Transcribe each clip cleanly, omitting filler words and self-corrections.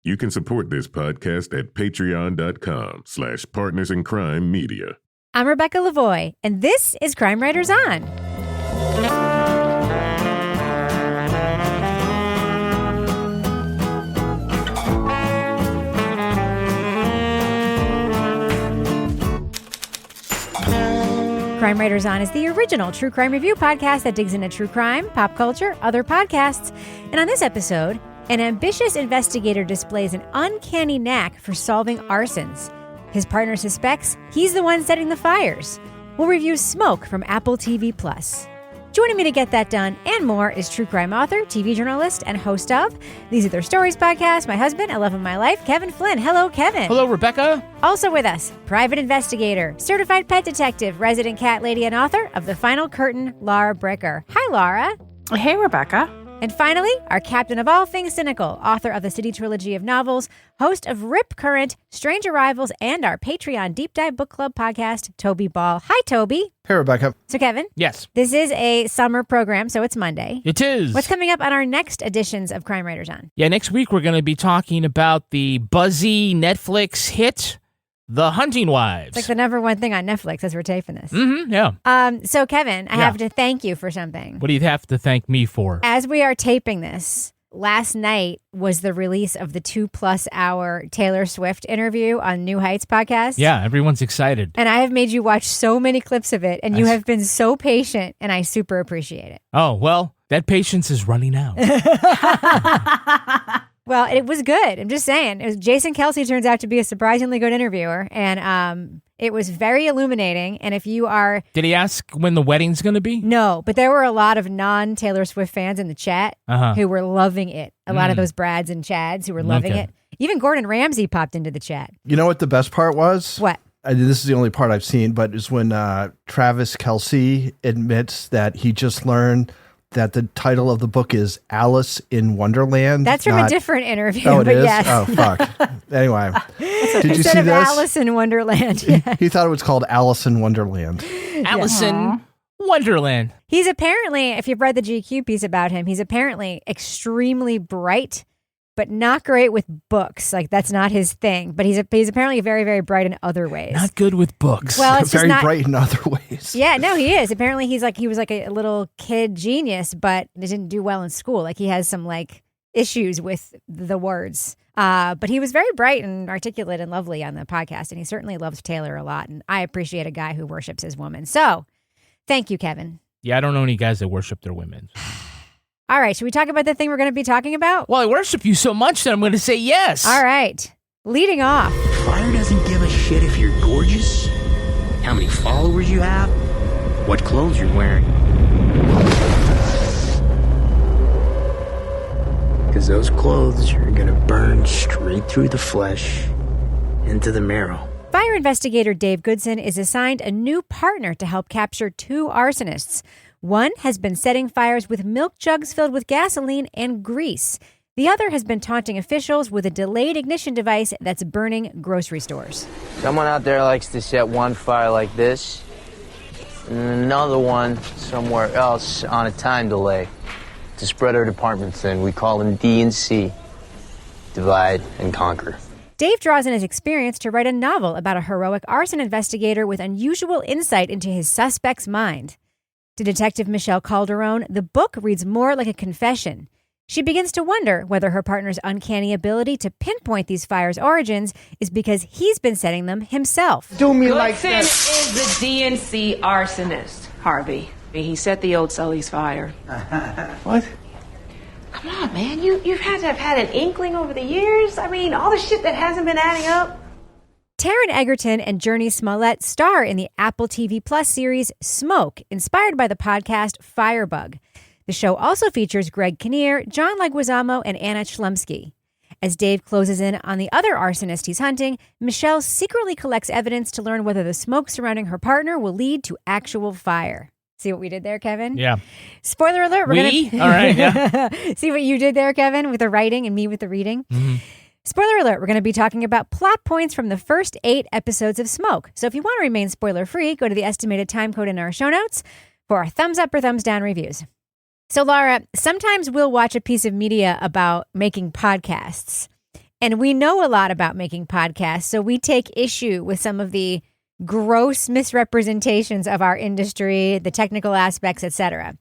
You can support this podcast at patreon.com/partnersincrimemedia. I'm Rebecca Lavoie, and this is Crime Writers On. Crime Writers On is the original true crime review podcast that digs into true crime, pop culture, other podcasts. And on this episode, an ambitious investigator displays an uncanny knack for solving arsons. His partner suspects he's the one setting the fires. We'll review Smoke from Apple TV+. Joining me to get that done and more is true crime author, TV journalist, and host of These Are Their Stories podcast, my husband, I love of my life, Kevin Flynn. Hello, Kevin. Hello, Rebecca. Also with us, private investigator, certified pet detective, resident cat lady, and author of The Final Curtain, Laura Bricker. Hi, Laura. Hey, Rebecca. And finally, our captain of all things cynical, author of the City Trilogy of novels, host of Rip Current, Strange Arrivals, and our Patreon Deep Dive Book Club podcast, Toby Ball. Hi, Toby. Hey, Rebecca. So, Kevin. Yes. This is a summer program, so it's Monday. It is. What's coming up on our next editions of Crime Writers On? Yeah, next week we're going to be talking about the buzzy Netflix hit, The Hunting Wives. It's like the number one thing on Netflix as we're taping this. Yeah. So, Kevin, I have to thank you for something. What do you have to thank me for? As we are taping this, last night was the release of the 2+ hour Taylor Swift interview on New Heights podcast. Yeah, everyone's excited. And I have made you watch so many clips of it, and you have been so patient, and I super appreciate it. Oh, well, that patience is running out. Well, it was good. I'm just saying. Jason Kelsey turns out to be a surprisingly good interviewer, and it was very illuminating. And if you are... Did he ask when the wedding's going to be? No, but there were a lot of non-Taylor Swift fans in the chat who were loving it. A lot of those Brads and Chads who were loving it. Even Gordon Ramsay popped into the chat. You know what the best part was? What? This is the only part I've seen, but it's when Travis Kelce admits that he just learned that the title of the book is Alice in Wonderland. That's from a different interview. Oh, it is? Yes. Oh, fuck. Anyway, did you Instead see of this? Alice in Wonderland. Yeah. He thought it was called Alice in Wonderland. Alice in Wonderland. He's apparently, if you've read the GQ piece about him, he's apparently extremely bright, but not great with books. Like, that's not his thing. But he's apparently very, very bright in other ways. Not good with books. Well, it's very just not bright in other ways. Yeah, no, he is. Apparently, he was like a little kid genius, but he didn't do well in school. Like, he has some like issues with the words. But he was very bright and articulate and lovely on the podcast, and he certainly loves Taylor a lot. And I appreciate a guy who worships his woman. So, thank you, Kevin. Yeah, I don't know any guys that worship their women. All right, should we talk about the thing we're going to be talking about? Well, I worship you so much that I'm going to say yes. All right. Leading off. Fire doesn't give a shit if you're gorgeous, how many followers you have, what clothes you're wearing. Because those clothes are going to burn straight through the flesh into the marrow. Fire investigator Dave Gudsen is assigned a new partner to help capture 2 arsonists. One has been setting fires with milk jugs filled with gasoline and grease. The other has been taunting officials with a delayed ignition device that's burning grocery stores. Someone out there likes to set one fire like this, and another one somewhere else on a time delay. To spread our department thin, we call them D and C. Divide and conquer. Dave draws on his experience to write a novel about a heroic arson investigator with unusual insight into his suspect's mind. To Detective Michelle Calderone, the book reads more like a confession. She begins to wonder whether her partner's uncanny ability to pinpoint these fires' origins is because he's been setting them himself. Do me like that. Gudsen is the DNC arsonist, Harvey. He set the old Sully's fire. What? Come on, man. You've had to have had an inkling over the years. I mean, all the shit that hasn't been adding up. Taron Egerton and Jurnee Smollett star in the Apple TV Plus series Smoke, inspired by the podcast Firebug. The show also features Greg Kinnear, John Leguizamo, and Anna Chlumsky. As Dave closes in on the other arsonist he's hunting, Michelle secretly collects evidence to learn whether the smoke surrounding her partner will lead to actual fire. See what we did there, Kevin? Yeah. Spoiler alert. All right, yeah. See what you did there, Kevin, with the writing and me with the reading? Mm-hmm. Spoiler alert, we're going to be talking about plot points from the first 8 episodes of Smoke. So if you want to remain spoiler-free, go to the estimated time code in our show notes for our thumbs up or thumbs down reviews. So Laura, sometimes we'll watch a piece of media about making podcasts, And we know a lot about making podcasts, so we take issue with some of the gross misrepresentations of our industry, the technical aspects, etc.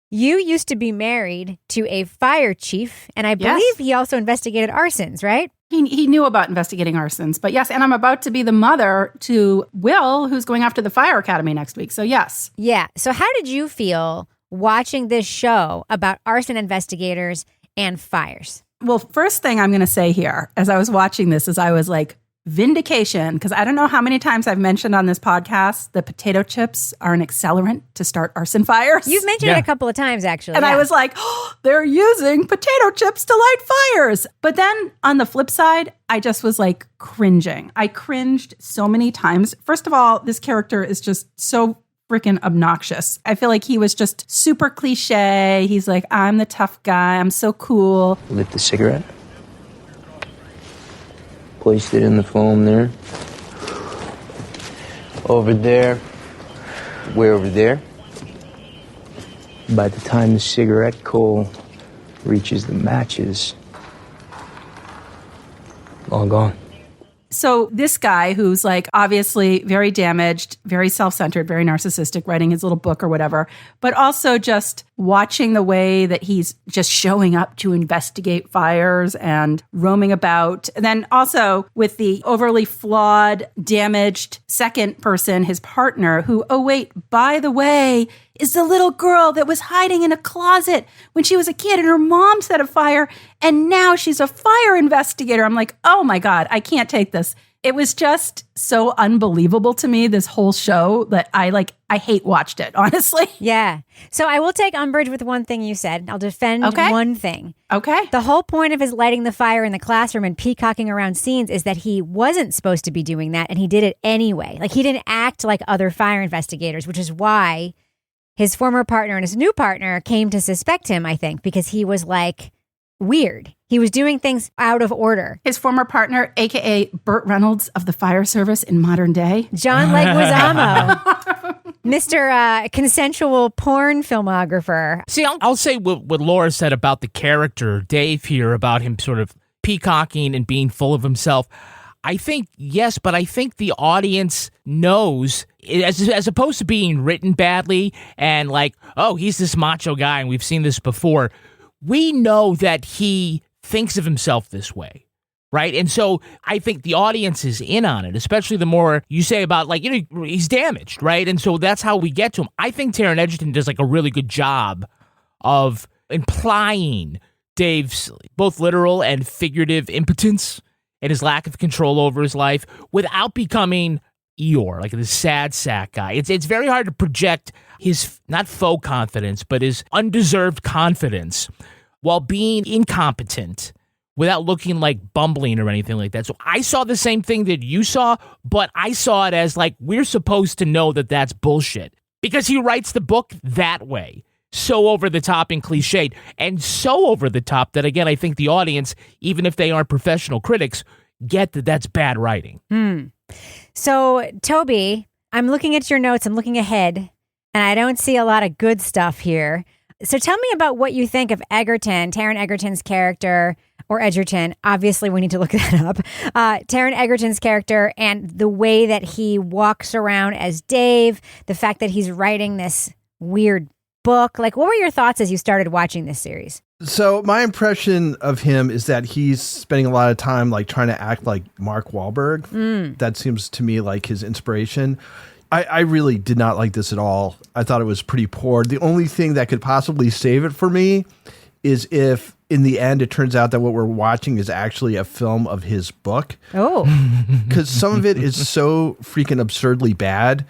You used to be married to a fire chief, and I believe he also investigated arsons, right? He knew about investigating arsons, but yes, and I'm about to be the mother to Will, who's going off to the fire academy next week, so yes. Yeah, so how did you feel watching this show about arson investigators and fires? Well, first thing I'm going to say here, as I was watching this, is I was like, vindication, because I don't know how many times I've mentioned on this podcast that potato chips are an accelerant to start arson fires. You've mentioned it a couple of times, actually. And I was like, oh, they're using potato chips to light fires. But then on the flip side, I just was like cringing. I cringed so many times. First of all, this character is just so freaking obnoxious. I feel like he was just super cliche. He's like, I'm the tough guy. I'm so cool. Lit the cigarette. Placed it in the foam there. Over there. Way over there. By the time the cigarette coal reaches the matches, all gone. So this guy who's like obviously very damaged, very self-centered, very narcissistic, writing his little book or whatever, but also just watching the way that he's just showing up to investigate fires and roaming about. And then also with the overly flawed, damaged second person, his partner, who, oh wait, by the way, is the little girl that was hiding in a closet when she was a kid and her mom set a fire and now she's a fire investigator. I'm like, oh my God, I can't take this. It was just so unbelievable to me, this whole show, that I hate watched it, honestly. Yeah. So I will take umbrage with one thing you said. I'll defend one thing. Okay. The whole point of his lighting the fire in the classroom and peacocking around scenes is that he wasn't supposed to be doing that, and he did it anyway. Like, he didn't act like other fire investigators, which is why his former partner and his new partner came to suspect him, I think, because he was like weird. He was doing things out of order. His former partner, a.k.a. Burt Reynolds of the fire service in modern day. John Leguizamo. Mr. Consensual porn filmographer. See, I'll say what Laura said about the character, Dave, here, about him sort of peacocking and being full of himself. I think, yes, but I think the audience knows, as opposed to being written badly and like, oh, he's this macho guy and we've seen this before, we know that he thinks of himself this way, right? And so I think the audience is in on it, especially the more you say about, like, you know, he's damaged, right? And so that's how we get to him. I think Taron Egerton does like a really good job of implying Dave's both literal and figurative impotence and his lack of control over his life without becoming Eeyore, like this sad sack guy. It's very hard to project his, not faux confidence, but his undeserved confidence while being incompetent without looking like bumbling or anything like that. So I saw the same thing that you saw, but I saw it as like, we're supposed to know that that's bullshit because he writes the book that way. So over the top and cliched, and so over the top that, again, I think the audience, even if they aren't professional critics, get that that's bad writing. So, Toby, I'm looking at your notes, I'm looking ahead, and I don't see a lot of good stuff here. So tell me about what you think of Egerton, Taron Egerton's character, or Egerton. Obviously, we need to look that up. Taron Egerton's character and the way that he walks around as Dave, the fact that he's writing this weird book. Like, what were your thoughts as you started watching this series? So my impression of him is that he's spending a lot of time like trying to act like Mark Wahlberg. That seems to me like his inspiration. I really did not like this at all. I thought it was pretty poor. The only thing that could possibly save it for me is if in the end it turns out that what we're watching is actually a film of his book. Oh. Because some of it is so freaking absurdly bad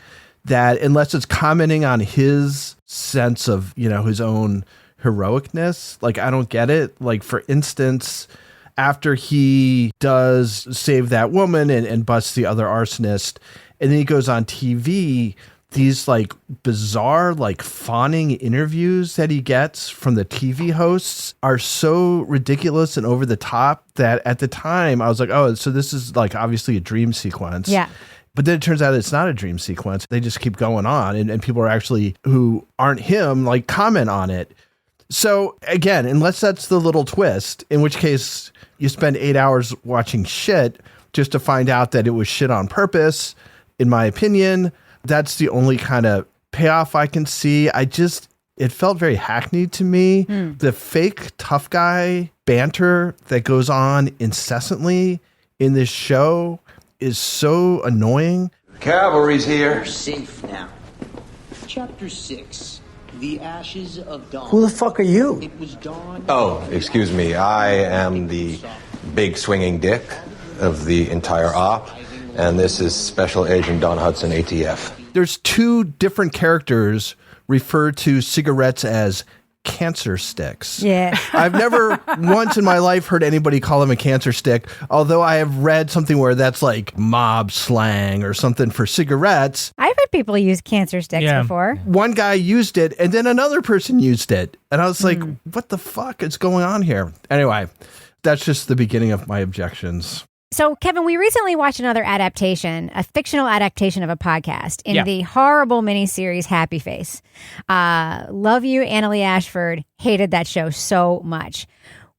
that unless it's commenting on his sense of, you know, his own heroicness, like, I don't get it. Like, for instance, after he does save that woman and busts the other arsonist, and then he goes on TV, these like bizarre, like fawning interviews that he gets from the TV hosts are so ridiculous and over the top that at the time I was like, oh, so this is like obviously a dream sequence. Yeah. But then it turns out it's not a dream sequence. They just keep going on, and people are actually, who aren't him, like, comment on it. So again, unless that's the little twist, in which case you spend 8 hours watching shit just to find out that it was shit on purpose, in my opinion, that's the only kind of payoff I can see. It felt very hackneyed to me. The fake tough guy banter that goes on incessantly in this show is so annoying. Cavalry's here. You're safe now. Chapter 6. The Ashes of Dawn. Who the fuck are you? It was dawn. Oh, excuse me. I am the big swinging dick of the entire op, and this is Special Agent Don Hudson, ATF. There's two different characters refer to cigarettes as cancer sticks. Yeah. I've never once in my life heard anybody call them a cancer stick, although I have read something where that's like mob slang or something for cigarettes. I've heard people use cancer sticks before. One guy used it and then another person used it. And I was like, what the fuck is going on here? Anyway, that's just the beginning of my objections. So, Kevin, we recently watched another adaptation, a fictional adaptation of a podcast in the horrible miniseries Happy Face. Love you, Annalee Ashford. Hated that show so much.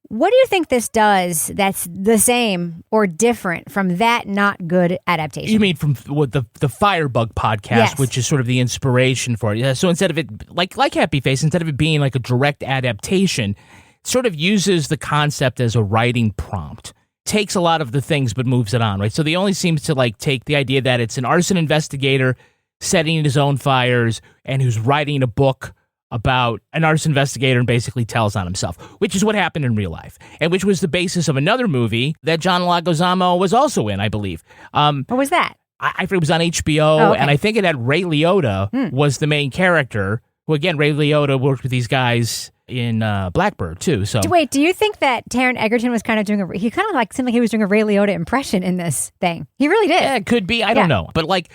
What do you think this does that's the same or different from that not good adaptation? You mean from the Firebug podcast, which is sort of the inspiration for it. Yeah, so instead of it, like Happy Face, instead of it being like a direct adaptation, it sort of uses the concept as a writing prompt. Takes a lot of the things but moves it on, right? So they only seems to like take the idea that it's an arson investigator setting his own fires and who's writing a book about an arson investigator and basically tells on himself, which is what happened in real life, and which was the basis of another movie that John Leguizamo was also in, I believe. What was that? I think it was on HBO, and I think it had Ray Liotta was the main character, who again, Ray Liotta worked with these guys in Blackbird too. So wait, do you think that Taron Egerton was kind of doing he kind of like seemed like he was doing a Ray Liotta impression in this thing? He really did. Yeah, it could be. I don't know. But like,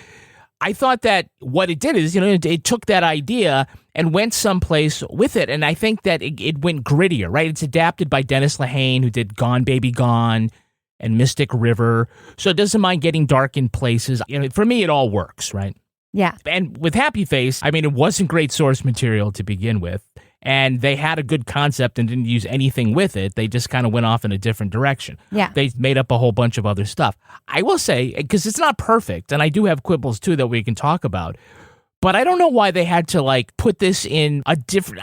I thought that what it did is, it took that idea and went someplace with it. And I think that it went grittier, right? It's adapted by Dennis Lehane, who did Gone Baby Gone and Mystic River. So it doesn't mind getting dark in places. For me, it all works, right? Yeah. And with Happy Face, I mean, it wasn't great source material to begin with. And they had a good concept and didn't use anything with it. They just kind of went off in a different direction. Yeah. They made up a whole bunch of other stuff. I will say, because it's not perfect, and I do have quibbles too that we can talk about, but I don't know why they had to like put this in a different,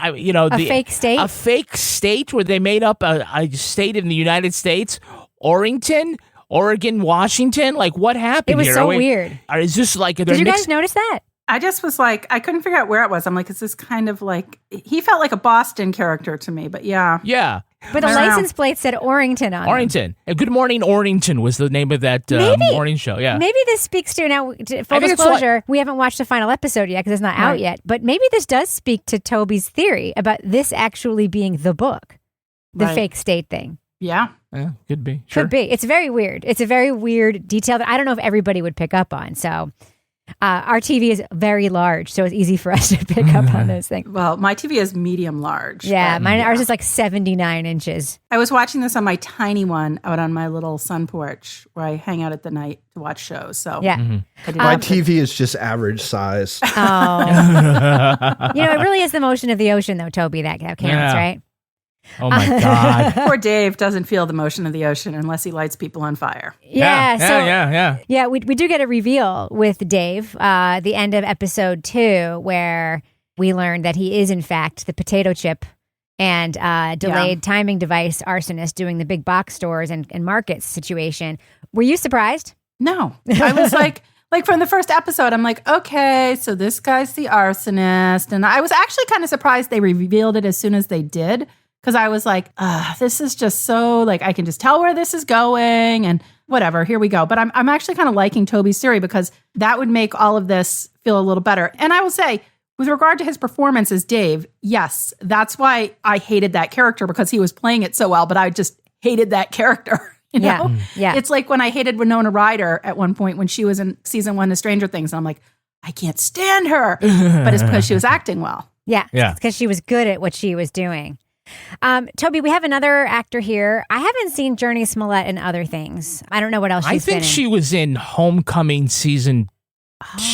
fake state? A fake state where they made up a state in the United States, Oregon, Washington. Like, what happened here? It was here? so weird. Or is this like... Did you guys notice that? I just was like, I couldn't figure out where it was. I'm like, is this kind of like, he felt like a Boston character to me, but yeah. Yeah. But the license plate said Orrington on Orrington. And Good Morning Orrington was the name of that morning show. Yeah. Maybe this speaks to, now, full disclosure, we haven't watched the final episode yet because it's not out yet, but maybe this does speak to Toby's theory about this actually being the book, the fake state thing. Yeah. Yeah, could be. Sure. Could be. It's very weird. It's a very weird detail that I don't know if everybody would pick up on. So our TV is very large, so it's easy for us to pick up on those things. Well, my TV is medium large. Yeah, ours is like 79 inches. I was watching this on my tiny one out on my little sun porch where I hang out at the night to watch shows. So yeah. My TV is just average size. Oh. It really is the motion of the ocean, though, Toby, that counts, right? Oh my God. Poor Dave doesn't feel the motion of the ocean unless he lights people on fire. Yeah, we do get a reveal with Dave, the end of episode 2, where we learn that he is in fact the potato chip and delayed timing device arsonist doing the big box stores and markets situation. Were you surprised? No. I was like from the first episode, I'm like, okay, so this guy's the arsonist. And I was actually kind of surprised they revealed it as soon as they did. Because I was like, this is just so, like, I can just tell where this is going and whatever, here we go. But I'm actually kind of liking Toby's theory because that would make all of this feel a little better. And I will say, with regard to his performance as Dave, yes, that's why I hated that character because he was playing it so well, but I just hated that character. You know? Yeah. It's like when I hated Winona Ryder at one point when she was in season 1 of Stranger Things. And I'm like, I can't stand her. But it's because she was acting well. Yeah. It's because she was good at what she was doing. Toby, we have another actor here. I haven't seen Jurnee Smollett in other things. I don't know what else she's been in. I think she was in Homecoming season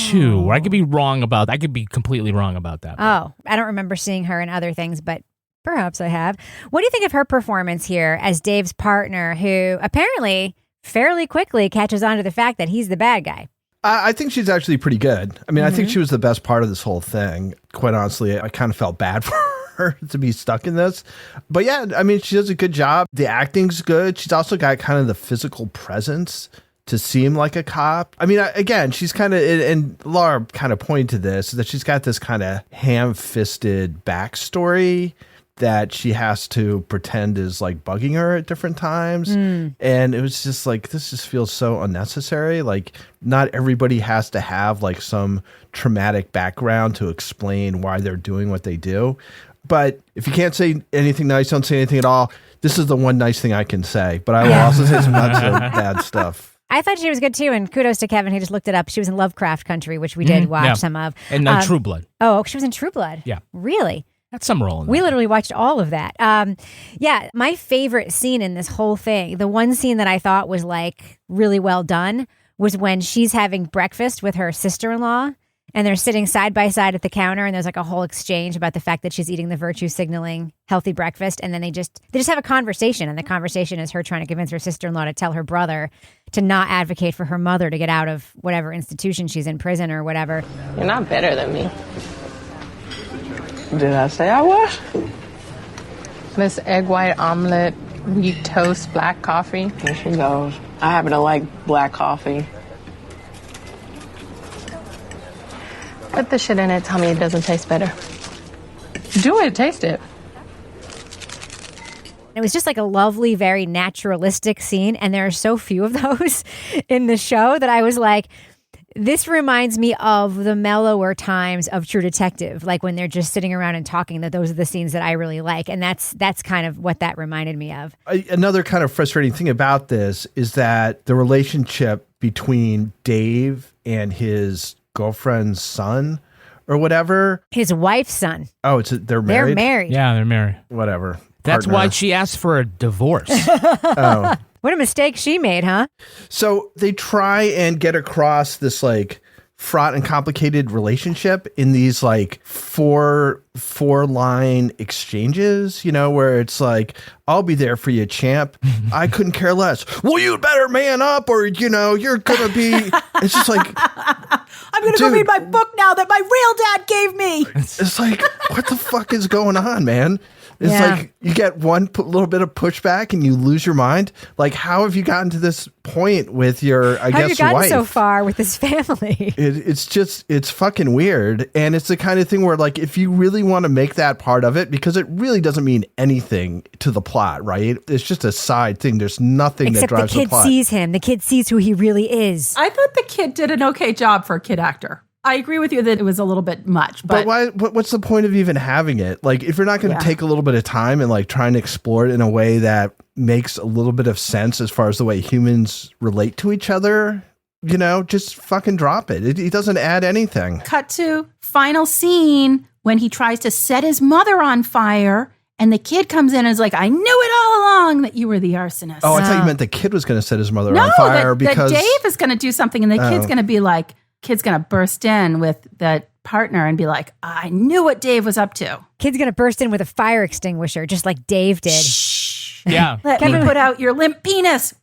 2. I could be wrong about that. I could be completely wrong about that. Oh, I don't remember seeing her in other things, but Perhaps I have. What do you think of her performance here as Dave's partner, who apparently fairly quickly catches on to the fact that he's the bad guy? I think she's actually pretty good. I mean, I think she was the best part of this whole thing. Quite honestly, I kind of felt bad for her to be stuck in this. But yeah, I mean, she does a good job. The acting's good. She's also got kind of the physical presence to seem like a cop. I mean, again, she's kind of, and Laura kind of pointed to this, that she's got this kind of ham-fisted backstory that she has to pretend is like bugging her at different times. And it was just like, this just feels so unnecessary. Like, not everybody has to have like some traumatic background to explain why they're doing what they do. But if you can't say anything nice, don't say anything at all. This is the one nice thing I can say, but I will also say some not so bad stuff. I thought she was good too, and kudos to Kevin. He just looked it up. She was in Lovecraft Country, which we did watch some of. And True Blood. Oh, she was in True Blood? Yeah. Really? That's some role in We that. literally watched all of that. Yeah, my favorite scene in this whole thing, the one scene that I thought was like really well done, was when she's having breakfast with her sister-in-law, and they're sitting side by side at the counter, and there's like a whole exchange about the fact that she's eating the virtue signaling healthy breakfast, and then they just have a conversation, and the conversation is her trying to convince her sister-in-law to tell her brother to not advocate for her mother to get out of whatever institution she's in, prison or whatever. You're not better than me. Did I say I was? This egg white omelet, wheat toast, black coffee. Here she goes. I happen to like black coffee. Put the shit in it, tell me it doesn't taste better. Do it, taste it. It was just like a lovely, very naturalistic scene, and there are so few of those in the show that I was like, this reminds me of the mellower times of True Detective, like when they're just sitting around and talking, that those are the scenes that I really like. And that's kind of what that reminded me of. Another kind of frustrating thing about this is that the relationship between Dave and his girlfriend's son or whatever. His wife's son. Oh, they're married? They're married. Yeah, they're married. Whatever. That's why she asked for a divorce. Oh. What a mistake she made, huh? So they try and get across this like fraught and complicated relationship in these like four line exchanges, you know, where it's like, I'll be there for you, champ. I couldn't care less. Well, you better man up or, you know, you're going to be, it's just like, I'm going to go read my book now that my real dad gave me. It's like, what the fuck is going on, man? It's like you get one little bit of pushback and you lose your mind. Like, how have you gotten to this point with your, I guess, wife? How have you gotten so far with this family? It's fucking weird. And it's the kind of thing where, like, if you really want to make that part of it, because it really doesn't mean anything to the plot, right? It's just a side thing. There's nothing that drives the plot. Except the kid sees him. The kid sees who he really is. I thought the kid did an okay job for a kid actor. I agree with you that it was a little bit much. But why? What's the point of even having it? Like, if you're not going to take a little bit of time and like trying to explore it in a way that makes a little bit of sense as far as the way humans relate to each other, you know, just fucking drop it. It doesn't add anything. Cut to final scene when he tries to set his mother on fire. And the kid comes in and is like, I knew it all along that you were the arsonist. Oh, I thought you meant the kid was going to set his mother on fire because that Dave is going to do something and the kid's going to be like, kid's going to burst in with the partner and be like, I knew what Dave was up to. Kid's going to burst in with a fire extinguisher, just like Dave did. Shh. Yeah. Let me put out your limp penis.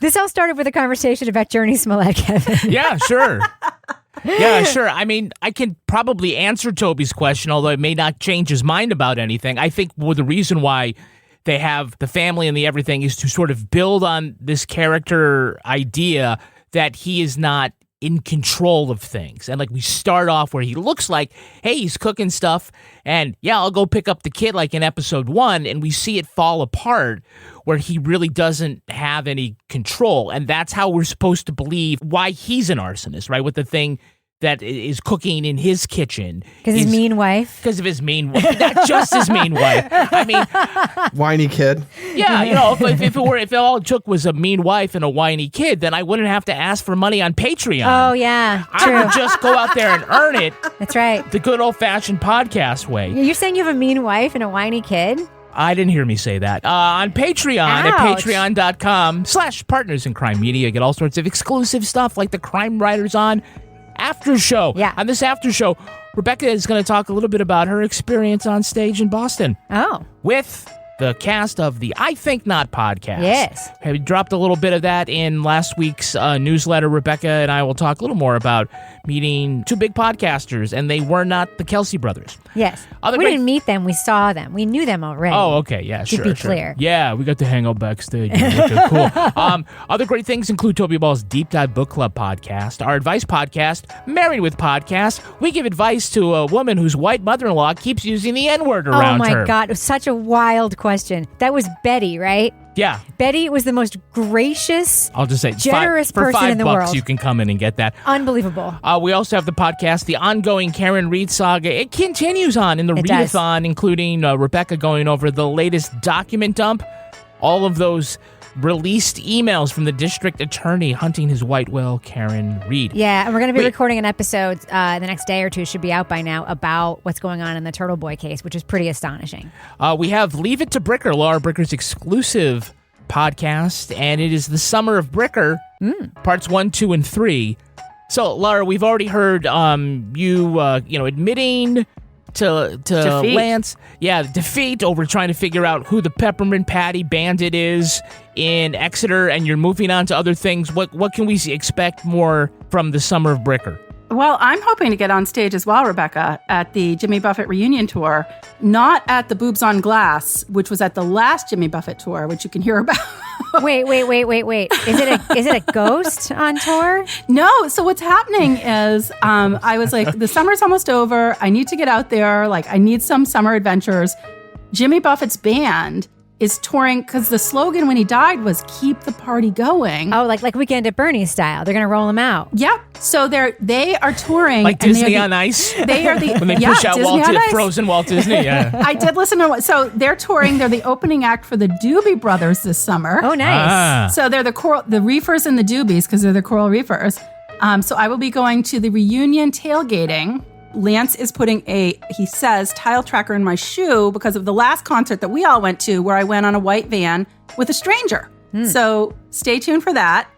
This all started with a conversation about Jurnee Smollett, Kevin. Yeah, sure. Yeah, sure. I mean, I can probably answer Toby's question, although it may not change his mind about anything. I think the reason why they have the family and the everything is to sort of build on this character idea that he is not in control of things. And like we start off where he looks like, hey, he's cooking stuff and yeah, I'll go pick up the kid like in episode 1, and we see it fall apart where he really doesn't have any control. And that's how we're supposed to believe why he's an arsonist, right? With the thing that is cooking in his kitchen. Because his mean wife? Because of his mean wife. Not just his mean wife. I mean... whiny kid. Yeah, you know, if it all it took was a mean wife and a whiny kid, then I wouldn't have to ask for money on Patreon. Oh, yeah. I would just go out there and earn it. That's right. The good old-fashioned podcast way. You're saying you have a mean wife and a whiny kid? I didn't hear me say that. On Patreon at patreon.com/partners in crime media, you get all sorts of exclusive stuff like the Crime Writers On after show. Yeah. On this after show, Rebecca is going to talk a little bit about her experience on stage in Boston. Oh. With the cast of the I Think Not podcast. Yes. We dropped a little bit of that in last week's newsletter. Rebecca and I will talk a little more about meeting two big podcasters, and they were not the Kelsey brothers. Yes. We didn't meet them. We saw them. We knew them already. Oh, okay. Yeah, sure. To be clear. Yeah, we got to hang out backstage. Okay, cool. Other great things include Toby Ball's Deep Dive Book Club podcast, our advice podcast, Married with Podcast. We give advice to a woman whose white mother-in-law keeps using the N-word around her. Oh, my God. It was such a wild question. That was Betty, right? Yeah. Betty was the most gracious, I'll just say, generous for person in the $5 world. you can come in and get that. Unbelievable. We also have the podcast, The Ongoing Karen Reed Saga. It continues on in the readathon, including Rebecca going over the latest document dump, all of those released emails from the district attorney hunting his white whale, Karen Reed. Yeah, and we're going to be recording an episode the next day or two, should be out by now, about what's going on in the Turtle Boy case, which is pretty astonishing. We have Leave It to Bricker, Laura Bricker's exclusive podcast, and it is the Summer of Bricker, parts 1, 2, and 3. So, Laura, we've already heard you admitting to Defeat. Lance, defeat over trying to figure out who the Peppermint Patty Bandit is in Exeter, and you're moving on to other things. What can we expect more from the Summer of Bricker? Well, I'm hoping to get on stage as well, Rebecca, at the Jimmy Buffett reunion tour, not at the Boobs on Glass, which was at the last Jimmy Buffett tour, which you can hear about. Wait. Is it a ghost on tour? No. So what's happening is I was like, the summer's almost over. I need to get out there. Like, I need some summer adventures. Jimmy Buffett's band is touring because the slogan when he died was "Keep the party going." Oh, like Weekend at Bernie's style. They're going to roll him out. Yep. So they are touring like Disney on Ice. They are the when they push out frozen Walt Disney. Yeah. I did listen to so they're touring. They're the opening act for the Doobie Brothers this summer. Oh, nice. So they're the Reefers and the Doobies because they're the Coral Reefers. So I will be going to the reunion tailgating. Lance is putting he says, tile tracker in my shoe because of the last concert that we all went to where I went on a white van with a stranger. So stay tuned for that.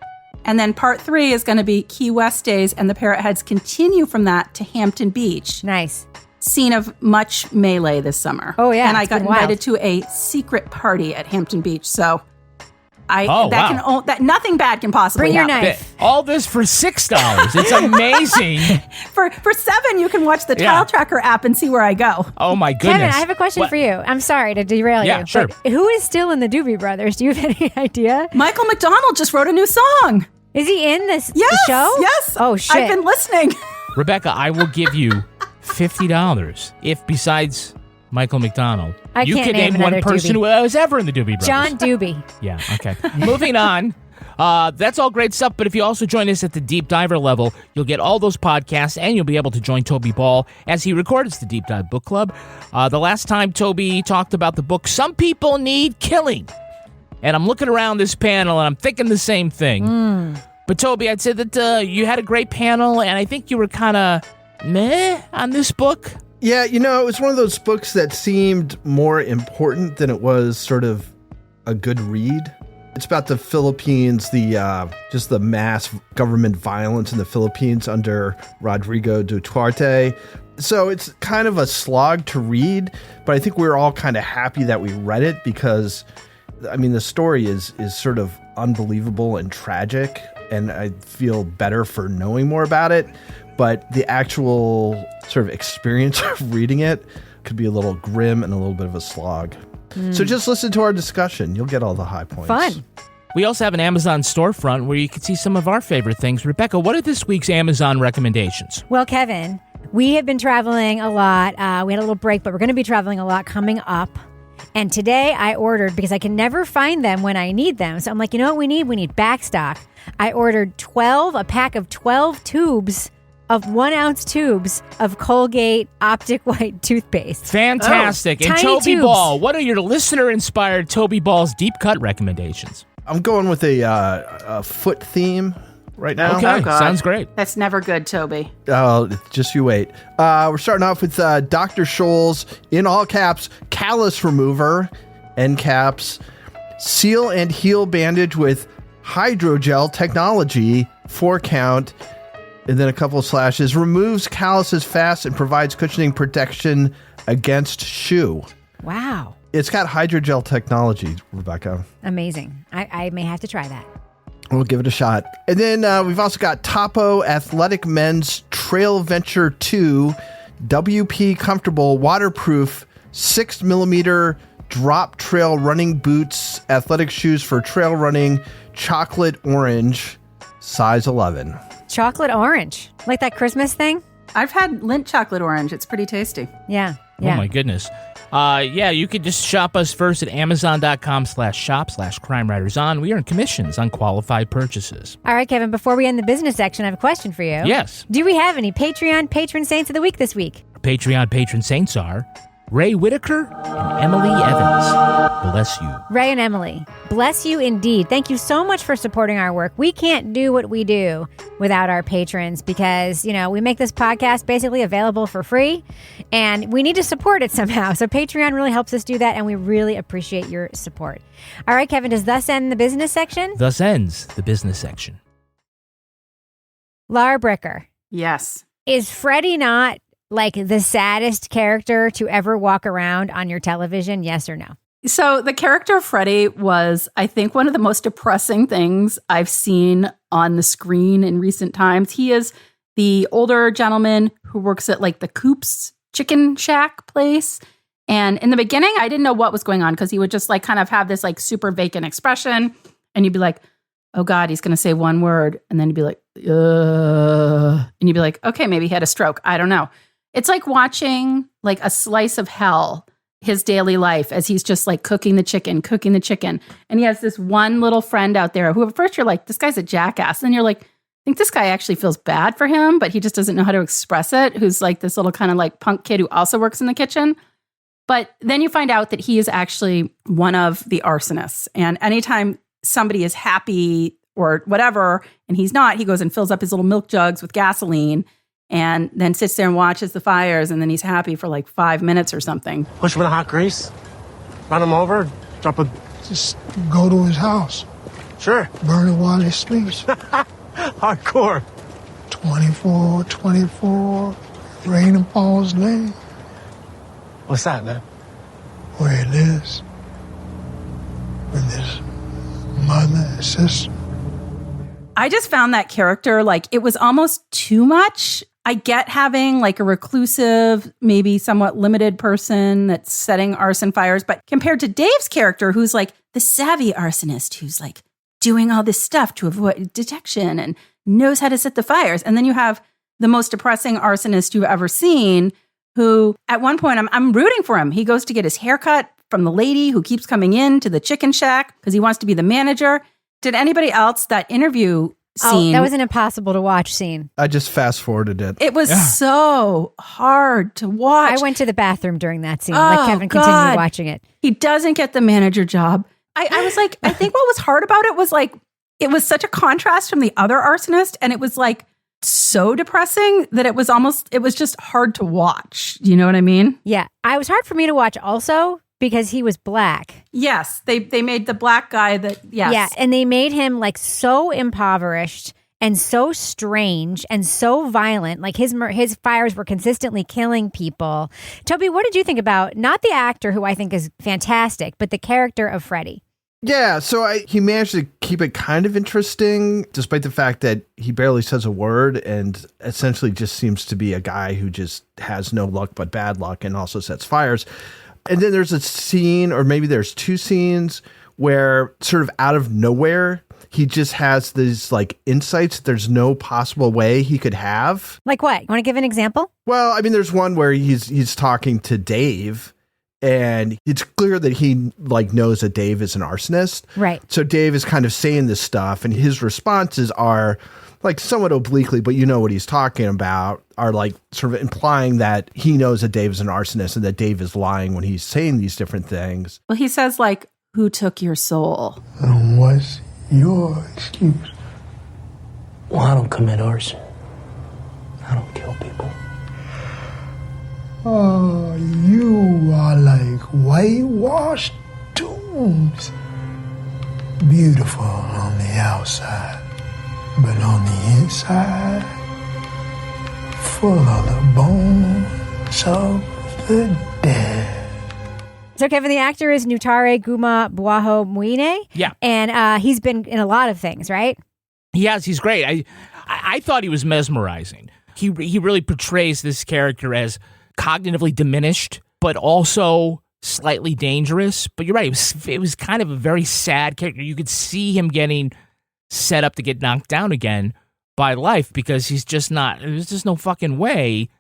And then part 3 is going to be Key West days, and the Parrot Heads continue from that to Hampton Beach. Nice. Scene of much melee this summer. Oh, yeah. And I got invited to a secret party at Hampton Beach. So that nothing bad can possibly Bring your happen. knife. All this for $6. It's amazing. For $7, you can watch the Tile Tracker app and see where I go. Oh my goodness. Kevin, I have a question for you. I'm sorry to derail you. Yeah, sure. But who is still in the Doobie Brothers? Do you have any idea? Michael McDonald just wrote a new song. Is he in the show? Yes. Oh, shit. I've been listening. Rebecca, I will give you $50 if, besides Michael McDonald, you can't can name name one another person Doobie. who was ever in the Doobie Brothers. John Doobie. Yeah, okay. Moving on. That's all great stuff, but if you also join us at the Deep Diver level, you'll get all those podcasts, and you'll be able to join Toby Ball as he records the Deep Dive Book Club. The last time Toby talked about the book, Some People Need Killing. And I'm looking around this panel, and I'm thinking the same thing. But Toby, I'd say that you had a great panel, and I think you were kind of meh on this book. Yeah, it was one of those books that seemed more important than it was sort of a good read. It's about the Philippines, just the mass government violence in the Philippines under Rodrigo Duterte. So it's kind of a slog to read, but I think we're all kind of happy that we read it because, the story is sort of unbelievable and tragic, and I feel better for knowing more about it. But the actual sort of experience of reading it could be a little grim and a little bit of a slog. So just listen to our discussion. You'll get all the high points. Fun. We also have an Amazon storefront where you can see some of our favorite things. Rebecca, what are this week's Amazon recommendations? Well, Kevin, we have been traveling a lot. We had a little break, but we're going to be traveling a lot coming up. And today I ordered, because I can never find them when I need them. So I'm like, you know what we need? We need backstock. I ordered a pack of 12 tubes of 1 ounce tubes of Colgate Optic White toothpaste. Fantastic. And tiny Toby tubes. Ball, what are your listener-inspired Toby Ball's deep cut recommendations? I'm going with a foot theme right now. Okay, Oh, God. sounds great. That's never good, Toby. Just you wait. We're starting off with Dr. Scholl's, in all caps, callus remover, end caps, seal and heal bandage with hydrogel technology, 4 count. And then a couple of slashes. Removes calluses fast and provides cushioning protection against shoe. Wow. It's got hydrogel technology, Rebecca. Amazing. I may have to try that. We'll give it a shot. And then we've also got Topo Athletic Men's Trail Venture 2 WP Comfortable Waterproof 6mm drop trail running boots, athletic shoes for trail running, chocolate orange, size 11. Chocolate orange. Like that Christmas thing? I've had Lindt chocolate orange. It's pretty tasty. Yeah. Oh, my goodness. You could just shop us first at amazon.com/shop/CrimeWritersOn. We earn commissions on qualified purchases. All right, Kevin, before we end the business section, I have a question for you. Yes. Do we have any Patreon patron saints of the week this week? Patreon patron saints are Ray Whitaker and Emily Evans. Bless you. Ray and Emily, bless you indeed. Thank you so much for supporting our work. We can't do what we do without our patrons because, we make this podcast basically available for free and we need to support it somehow. So Patreon really helps us do that and we really appreciate your support. All right, Kevin, does thus end the business section? Thus ends the business section. Laura Bricker. Yes. Is Freddy not like the saddest character to ever walk around on your television? Yes or no? So the character of Freddy was, I think, one of the most depressing things I've seen on the screen in recent times. He is the older gentleman who works at like the Coop's Chicken Shack place. And in the beginning, I didn't know what was going on because he would just like kind of have this like super vacant expression. And you'd be like, oh God, he's going to say one word. And then he'd be like, and you'd be like, okay, maybe he had a stroke. I don't know. It's like watching like a slice of hell, his daily life as he's just like cooking the chicken. And he has this one little friend out there who at first you're like, this guy's a jackass. And then you're like, I think this guy actually feels bad for him, but he just doesn't know how to express it. Who's like this little kind of like punk kid who also works in the kitchen. But then you find out that he is actually one of the arsonists. And anytime somebody is happy or whatever, and he's not, he goes and fills up his little milk jugs with gasoline and then sits there and watches the fires, and then he's happy for like 5 minutes or something. Push him in the hot grease, run him over, Just go to his house. Sure. Burn it while he sleeps. Hardcore. 24, rain and Paul's Lane. What's that, man? Where he lives. With his mother and sister. I just found that character, like, it was almost too much. I get having like a reclusive, maybe somewhat limited person that's setting arson fires, but compared to Dave's character, who's like the savvy arsonist, who's like doing all this stuff to avoid detection and knows how to set the fires. And then you have the most depressing arsonist you've ever seen, who at one point I'm rooting for him. He goes to get his haircut from the lady who keeps coming in to the chicken shack because he wants to be the manager. Did anybody else that interview scene? Oh, that was an impossible to watch scene. I just fast forwarded it. It was so hard to watch. I went to the bathroom during that scene. Let Kevin continue watching it. He doesn't get the manager job. I was like, I think what was hard about it was like, it was such a contrast from the other arsonist. And it was like so depressing that it was just hard to watch. You know what I mean? Yeah. It was hard for me to watch also because he was black. Yes. They made the black guy yes. Yeah. And they made him like so impoverished and so strange and so violent. Like his fires were consistently killing people. Toby, what did you think about not the actor, who I think is fantastic, but the character of Freddy? Yeah, so he managed to keep it kind of interesting, despite the fact that he barely says a word and essentially just seems to be a guy who just has no luck but bad luck and also sets fires. And then there's a scene, or maybe there's two scenes, where sort of out of nowhere, he just has these like insights there's no possible way he could have. Like what? You want to give an example? Well, I mean, there's one where he's talking to Dave, and it's clear that he like knows that Dave is an arsonist. Right. So Dave is kind of saying this stuff, and his responses are like somewhat obliquely, but you know what he's talking about, are like sort of implying that he knows that Dave is an arsonist and that Dave is lying when he's saying these different things. Well, he says like, who took your soul? And what's your excuse? Well, I don't commit arson. I don't kill people. Oh, you are like whitewashed tombs. Beautiful on the outside, but on the inside, full of the bones of the dead. So, Kevin, the actor is Nutare Guma Buaho Muine. Yeah. And he's been in a lot of things, right? Yes, he's great. I thought he was mesmerizing. He really portrays this character as cognitively diminished, but also slightly dangerous. But you're right. It was kind of a very sad character. You could see him getting set up to get knocked down again by life because he's just not. There's just no fucking way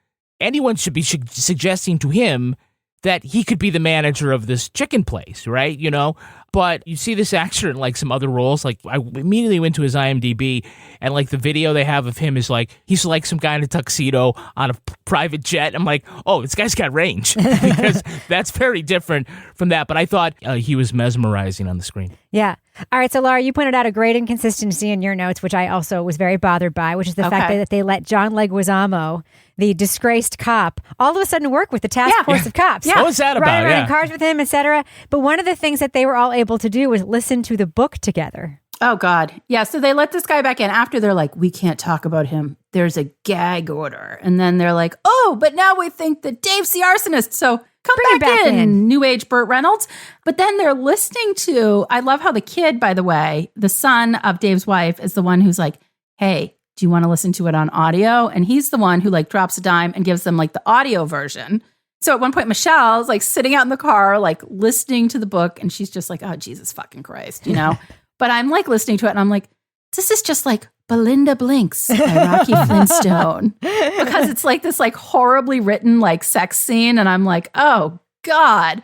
anyone should be suggesting to him that he could be the manager of this chicken place, right? You know, but you see this actor in like some other roles. Like I immediately went to his IMDb and like the video they have of him is like, he's like some guy in a tuxedo on a private jet. I'm like, oh, this guy's got range because that's very different from that. But I thought he was mesmerizing on the screen. Yeah. All right. So, Laura, you pointed out a great inconsistency in your notes, which I also was very bothered by, which is the fact that they let John Leguizamo, the disgraced cop, all of a sudden work with the task force of cops. Yeah. What was that about? Riding around in cars with him, etc. But one of the things that they were all able to do was listen to the book together. Oh, God. Yeah. So they let this guy back in after they're like, we can't talk about him. There's a gag order. And then they're like, oh, but now we think that Dave's the arsonist. So come back in, new age Burt Reynolds. But then they're listening to, I love how the kid, by the way, the son of Dave's wife is the one who's like, hey, do you want to listen to it on audio? And he's the one who like drops a dime and gives them like the audio version. So at one point, Michelle's like sitting out in the car, like listening to the book. And she's just like, oh, Jesus fucking Christ, you know? But I'm like listening to it and I'm like, this is just like Belinda Blinks by Rocky Flintstone. Because it's like this like horribly written like sex scene. And I'm like, oh God.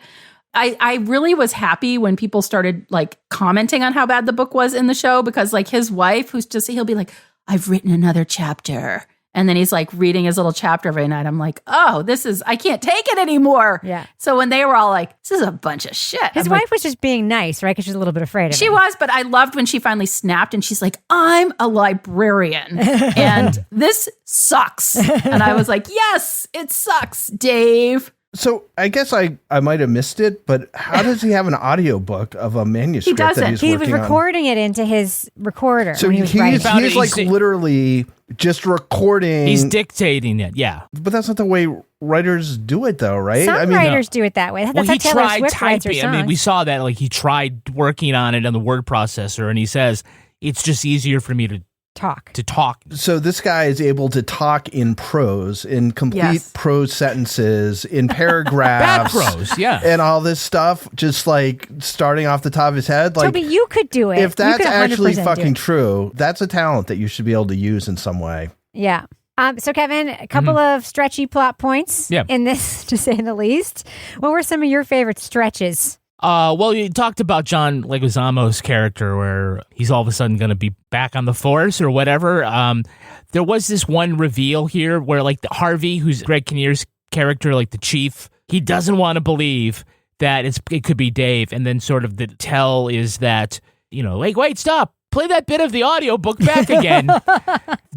I really was happy when people started like commenting on how bad the book was in the show because like his wife, he'll be like, I've written another chapter. And then he's like reading his little chapter every night. I'm like, oh, I can't take it anymore. Yeah. So when they were all like, this is a bunch of shit. His wife was just being nice, right? Because she's a little bit afraid of him. She was, but I loved when she finally snapped and she's like, I'm a librarian and this sucks. And I was like, yes, it sucks, Dave. So I guess I might have missed it, but how does he have an audiobook of a manuscript? He doesn't. That he's he was working recording it into his recorder. So when he was he's like literally just recording. He's dictating it, yeah. But that's not the way writers do it, though, right? Some writers do it that way. That's how Taylor Swift writes her songs. I mean, we saw that. Like he tried working on it on the word processor, and he says it's just easier for me to talk. So this guy is able to talk in prose, in complete prose sentences, in paragraphs. Bad prose, yeah. And all this stuff, just like starting off the top of his head. Like, Toby, you could do it. If that's actually fucking true, that's a talent that you should be able to use in some way. Yeah. So, Kevin, a couple of stretchy plot points in this, to say the least. What were some of your favorite stretches? Well, you talked about John Leguizamo's character where he's all of a sudden going to be back on the force or whatever. There was this one reveal here where like Harvey, who's Greg Kinnear's character, like the chief, he doesn't want to believe that it could be Dave. And then sort of the tell is that, you know, like, wait, stop. Play that bit of the audiobook back again.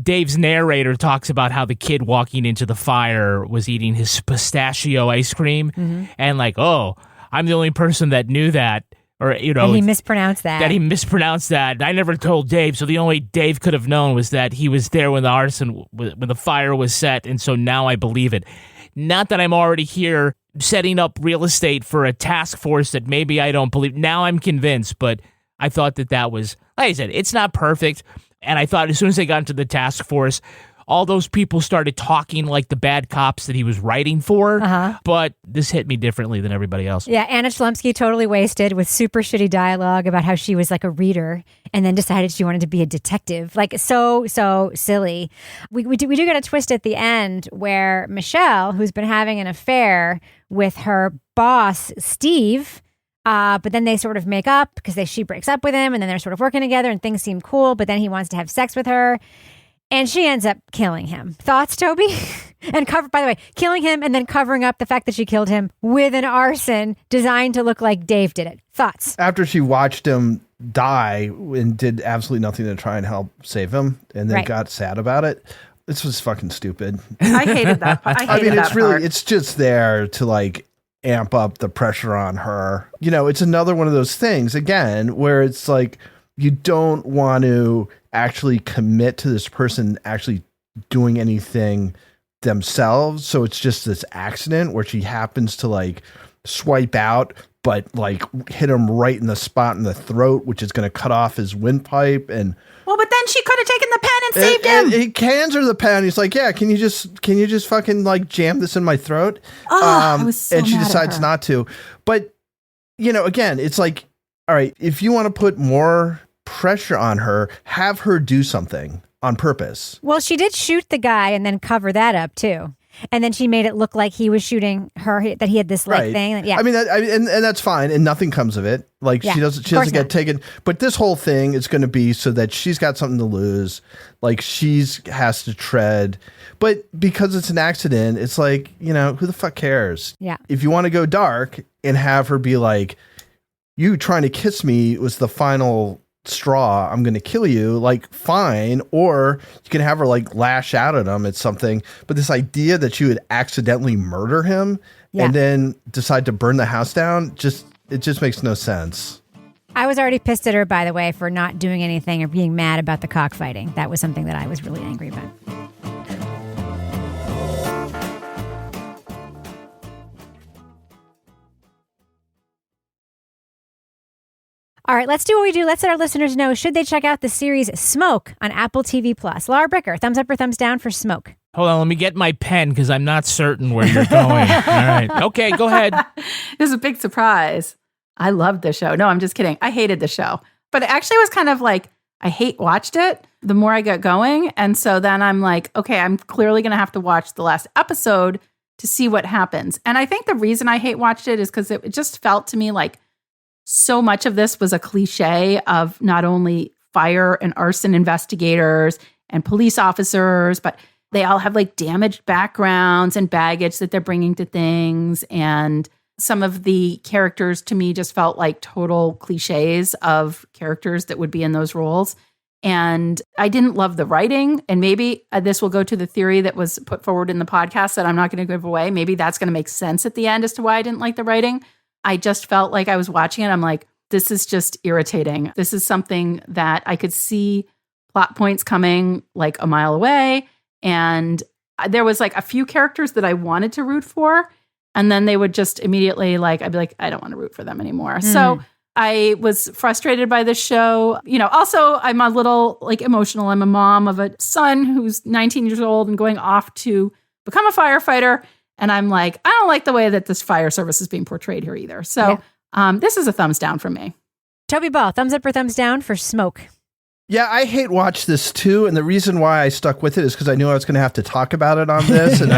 Dave's narrator talks about how the kid walking into the fire was eating his pistachio ice cream and like, oh, I'm the only person that knew that, or, you know. And he mispronounced that. I never told Dave, so the only Dave could have known was that he was there when the fire was set, and so now I believe it. Not that I'm already here setting up real estate for a task force that maybe I don't believe. Now I'm convinced, but I thought that was, like I said, it's not perfect, and I thought as soon as they got into the task force, all those people started talking like the bad cops that he was writing for, but this hit me differently than everybody else. Yeah, Anna Chlumsky totally wasted with super shitty dialogue about how she was like a reader and then decided she wanted to be a detective. Like so silly. We do get a twist at the end where Michelle, who's been having an affair with her boss, Steve, but then they sort of make up because she breaks up with him and then they're sort of working together and things seem cool, but then he wants to have sex with her. And she ends up killing him. Thoughts, Toby? And by the way, killing him and then covering up the fact that she killed him with an arson designed to look like Dave did it. Thoughts? After she watched him die and did absolutely nothing to try and help save him and then got sad about it. This was fucking stupid. I hated that. It's just there to like amp up the pressure on her. You know, it's another one of those things, again, where it's like you don't want to actually commit to this person actually doing anything themselves. So it's just this accident where she happens to like swipe out, but like hit him right in the spot in the throat, which is going to cut off his windpipe. And well, but then she could have taken the pen and saved him. And he hands her the pen. He's like, yeah, can you just fucking like jam this in my throat? I was so and she mad at decides her. not to. But, you know, again, it's like, all right, if you want to put more pressure on her, have her do something on purpose. Well, she did shoot the guy and then cover that up too. And then she made it look like he was shooting her, that he had this like thing. Yeah. I mean, and that's fine. And nothing comes of it. Like she doesn't get taken. But this whole thing is going to be so that she's got something to lose. Like has to tread. But because it's an accident, it's like, you know, who the fuck cares? Yeah. If you want to go dark and have her be like, you trying to kiss me was the final straw, I'm going to kill you, like, fine. Or you can have her like lash out at him at something. But this idea that you would accidentally murder him and then decide to burn the house down, it just makes no sense. I was already pissed at her, by the way, for not doing anything or being mad about the cockfighting. That was something that I was really angry about. All right, let's do what we do. Let's let our listeners know, should they check out the series Smoke on Apple TV+. Laura Bricker, thumbs up or thumbs down for Smoke? Hold on, let me get my pen because I'm not certain where you're going. All right. Okay, go ahead. It was a big surprise. I loved the show. No, I'm just kidding. I hated the show. But it actually was kind of like, I watched it the more I got going. And so then I'm like, okay, I'm clearly going to have to watch the last episode to see what happens. And I think the reason I hate watched it is because it just felt to me like so much of this was a cliche of not only fire and arson investigators and police officers, but they all have like damaged backgrounds and baggage that they're bringing to things. And some of the characters to me just felt like total cliches of characters that would be in those roles. And I didn't love the writing. And maybe this will go to the theory that was put forward in the podcast that I'm not going to give away. Maybe that's going to make sense at the end as to why I didn't like the writing. I just felt like I was watching it. I'm like, this is just irritating. This is something that I could see plot points coming like a mile away. And there was like a few characters that I wanted to root for. And then they would just immediately I'd be like, I don't want to root for them anymore. So I was frustrated by this show. You know, also I'm a little like emotional. I'm a mom of a son who's 19 years old and going off to become a firefighter. And I'm like, I don't like the way that this fire service is being portrayed here either. So this is a thumbs down from me. Toby Ball, thumbs up or thumbs down for Smoke? Yeah, I hate watch this too. And the reason why I stuck with it is because I knew I was going to have to talk about it on this. And,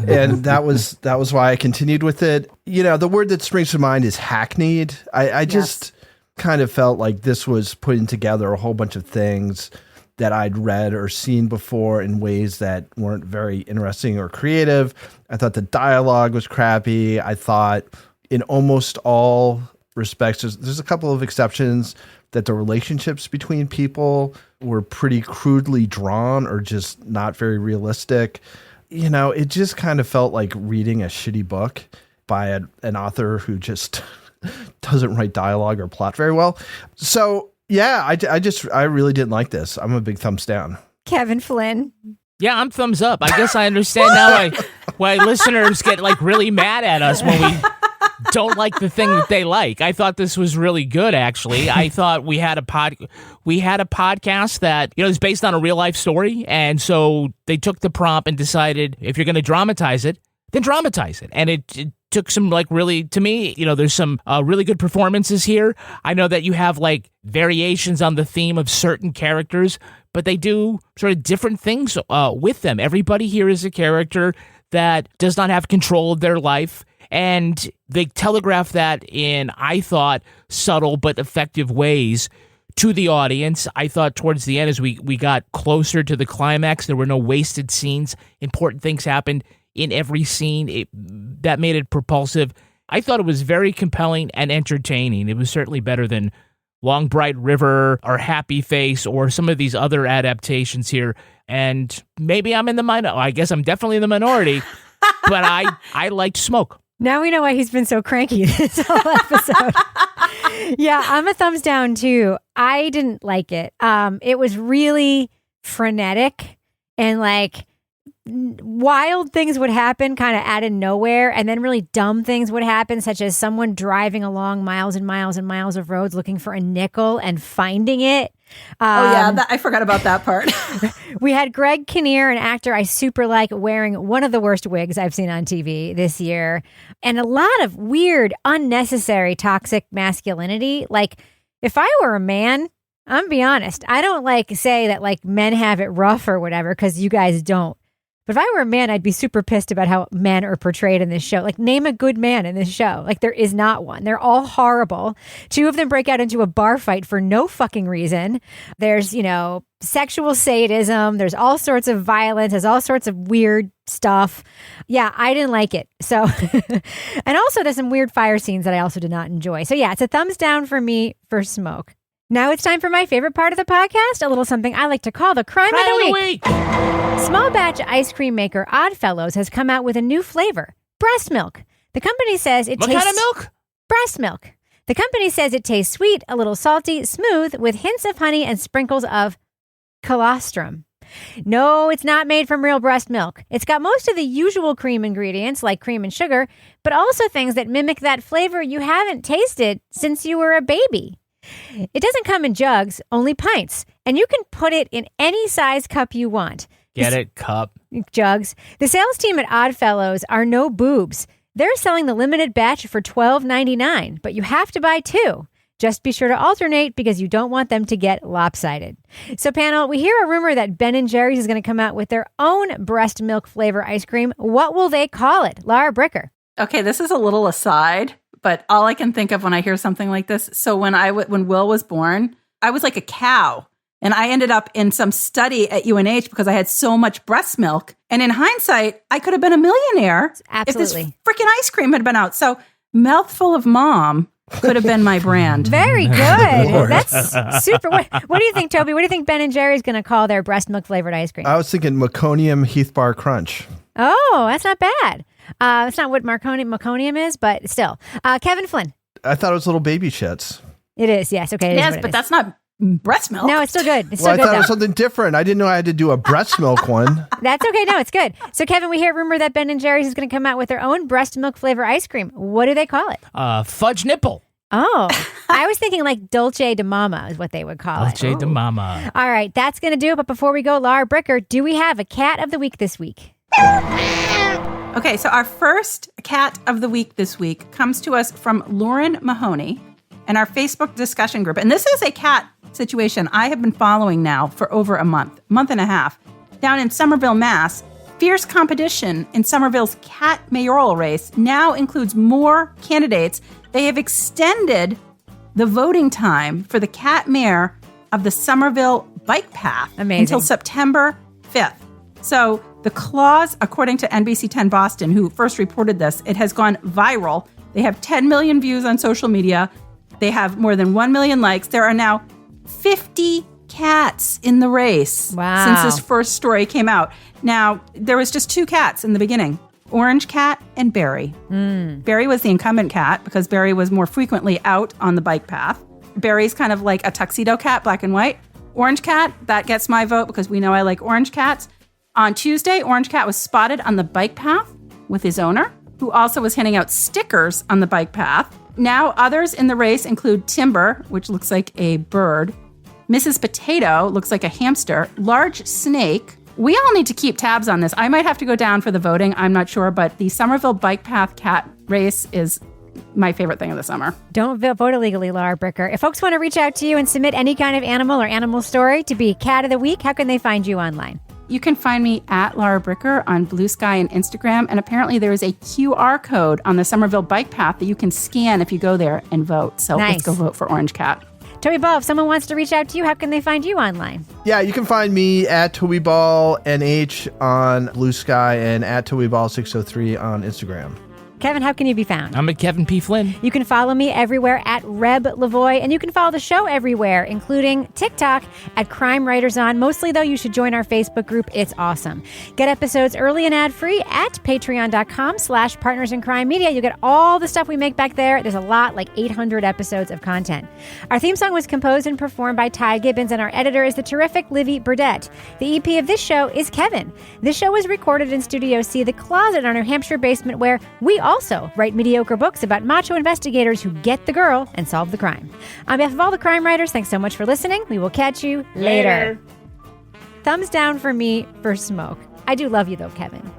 and that was why I continued with it. You know, the word that springs to mind is hackneyed. I just kind of felt like this was putting together a whole bunch of things that I'd read or seen before in ways that weren't very interesting or creative. I thought the dialogue was crappy. I thought in almost all respects, there's a couple of exceptions, that the relationships between people were pretty crudely drawn or just not very realistic. You know, it just kind of felt like reading a shitty book by an author who just doesn't write dialogue or plot very well. So yeah, I really didn't like this. I'm a big thumbs down. Kevin Flynn. Yeah, I'm thumbs up. I guess I understand now why listeners get like really mad at us when we don't like the thing that they like. I thought this was really good, actually. I thought we had a podcast that, you know, is based on a real life story, and so they took the prompt and decided if you're going to dramatize it, then dramatize it. And it took some like really, to me, you know, there's some really good performances here. I know that you have like variations on the theme of certain characters, but they do sort of different things with them. Everybody here is a character that does not have control of their life. And they telegraph that in, I thought, subtle but effective ways to the audience. I thought towards the end, as we got closer to the climax, there were no wasted scenes. Important things happened in every scene. That made it propulsive. I thought it was very compelling and entertaining. It was certainly better than Long Bright River or Happy Face or some of these other adaptations here. And maybe I'm in the minority. I guess I'm definitely in the minority, but I liked Smoke. Now we know why he's been so cranky this whole episode. Yeah, I'm a thumbs down too. I didn't like it. It was really frenetic and like wild things would happen kind of out of nowhere, and then really dumb things would happen, such as someone driving along miles and miles and miles of roads looking for a nickel and finding it. I forgot about that part. We had Greg Kinnear, an actor I super like, wearing one of the worst wigs I've seen on TV this year, and a lot of weird, unnecessary, toxic masculinity. Like, if I were a man, I'm gonna be honest, I don't say that men have it rough or whatever, because you guys don't. But if I were a man, I'd be super pissed about how men are portrayed in this show. Name a good man in this show. There is not one. They're all horrible. 2 of them break out into a bar fight for no fucking reason. There's, sexual sadism. There's all sorts of violence. There's all sorts of weird stuff. Yeah, I didn't like it. So, and also there's some weird fire scenes that I also did not enjoy. So yeah, it's a thumbs down for me for Smoke. Now it's time for my favorite part of the podcast, a little something I like to call the Crime of the Week. Small batch ice cream maker Oddfellows has come out with a new flavor, breast milk. The company says it tastes... What kind of milk? Breast milk. The company says it tastes sweet, a little salty, smooth, with hints of honey and sprinkles of colostrum. No, it's not made from real breast milk. It's got most of the usual cream ingredients, like cream and sugar, but also things that mimic that flavor you haven't tasted since you were a baby. It doesn't come in jugs, only pints, and you can put it in any size cup you want. Get it? Cup. Jugs. The sales team at Oddfellows are no boobs. They're selling the limited batch for $12.99, but you have to buy 2. Just be sure to alternate because you don't want them to get lopsided. So, panel, we hear a rumor that Ben & Jerry's is going to come out with their own breast milk flavor ice cream. What will they call it? Laura Bricker. Okay, this is a little aside, but all I can think of when I hear something like this. So when Will was born, I was like a cow, and I ended up in some study at UNH because I had so much breast milk. And in hindsight, I could have been a millionaire if this freaking ice cream had been out. So Mouthful of Mom could have been my brand. Very good. That's super. What do you think, Toby? What do you think Ben & Jerry's going to call their breast milk flavored ice cream? I was thinking Meconium Heath Bar Crunch. Oh, that's not bad. It's not what meconium is, but still. Kevin Flynn. I thought it was little baby shits. It is, yes. Okay. Yes, but that's not breast milk. No, it's still good. It's well, still I thought good, it was something different. I didn't know I had to do a breast milk one. That's okay. No, it's good. So, Kevin, we hear a rumor that Ben & Jerry's is going to come out with their own breast milk flavor ice cream. What do they call it? Fudge nipple. Oh, I was thinking Dolce de Mama is what they would call it. Dolce de Mama. All right, that's going to do it. But before we go, Laura Bricker, do we have a cat of the week this week? Okay, so our first cat of the week this week comes to us from Lauren Mahoney in our Facebook discussion group. And this is a cat situation I have been following now for over a month and a half. Down in Somerville, Mass, fierce competition in Somerville's cat mayoral race now includes more candidates. They have extended the voting time for the cat mayor of the Somerville bike path until September 5th. So the clause, according to NBC 10 Boston, who first reported this, it has gone viral. They have 10 million views on social media. They have more than 1 million likes. There are now 50 cats in the race since this first story came out. Now, there was just 2 cats in the beginning, Orange Cat and Barry. Barry was the incumbent cat because Barry was more frequently out on the bike path. Barry's kind of like a tuxedo cat, black and white. Orange Cat, that gets my vote because we know I like orange cats. On Tuesday, Orange Cat was spotted on the bike path with his owner, who also was handing out stickers on the bike path. Now, others in the race include Timber, which looks like a bird. Mrs. Potato looks like a hamster. Large Snake. We all need to keep tabs on this. I might have to go down for the voting. I'm not sure, but the Somerville Bike Path Cat race is my favorite thing of the summer. Don't vote illegally, Laura Bricker. If folks want to reach out to you and submit any kind of animal or animal story to be Cat of the Week, how can they find you online? You can find me at Laura Bricker on Blue Sky and Instagram. And apparently there is a QR code on the Somerville Bike Path that you can scan if you go there and vote. So Let's go vote for Orange Cat. Toby Ball, if someone wants to reach out to you, how can they find you online? Yeah, you can find me at TobyBallNH on Blue Sky and at TobyBall603 on Instagram. Kevin, how can you be found? I'm at Kevin P. Flynn. You can follow me everywhere at Reb Lavoie, and you can follow the show everywhere, including TikTok at Crime Writers On. Mostly, though, you should join our Facebook group. It's awesome. Get episodes early and ad-free at patreon.com/Partners in Crime Media. You get all the stuff we make back there. There's a lot, like 800 episodes of content. Our theme song was composed and performed by Ty Gibbons, and our editor is the terrific Livy Burdett. The EP of this show is Kevin. This show was recorded in Studio C, the closet in our New Hampshire basement, where we also write mediocre books about macho investigators who get the girl and solve the crime. On behalf of all the crime writers, thanks so much for listening. We will catch you later. Thumbs down for me for smoke. I do love you, though, Kevin.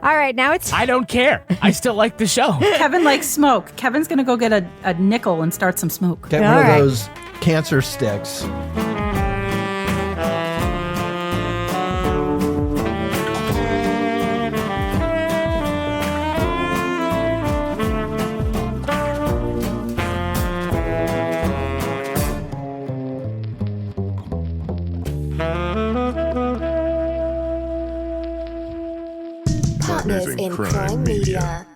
All right, now it's... I don't care. I still like the show. Kevin likes smoke. Kevin's going to go get a nickel and start some smoke. Get one of those cancer sticks. Partners in Crime Media.